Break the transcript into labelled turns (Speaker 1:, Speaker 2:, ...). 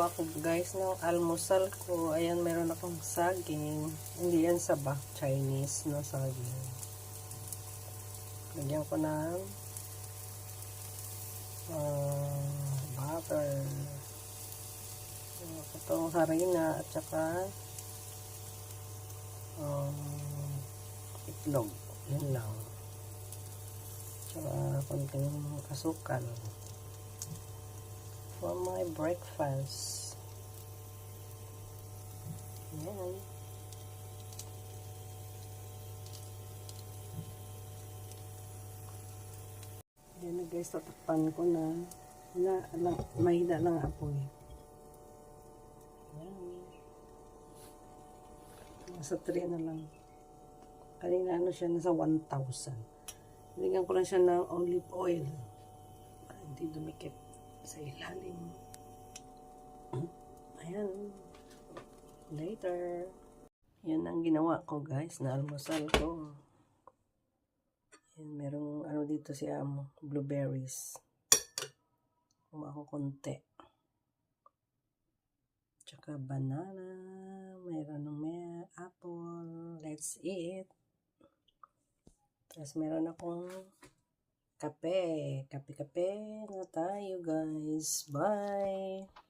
Speaker 1: gagawa ko guys ng almusal ko. Ayan, meron akong saging. Hindi yan sabah, Chinese na saging. Lagyan ko ng butter. Itong harina at saka itlog. Yun lang. Tsaka konting asukal. For my breakfast. Ayan. Ayan na guys, tatakpan ko na mahina lang apoy. Ayan. Nasa 3 na lang. Kanina ano siya, nasa 1,000. Nilagyan ko lang siya ng olive oil. Para hindi dumikit sa ilalim. Ayan. Later. Yan ang ginawa ko guys na almusal ko. Yan, merong ano dito si blueberries. Kuha ko konti. Tsaka banana. Meron ng apple. Let's eat. Tapos meron akong kape. Kape na tayo guys. Bye!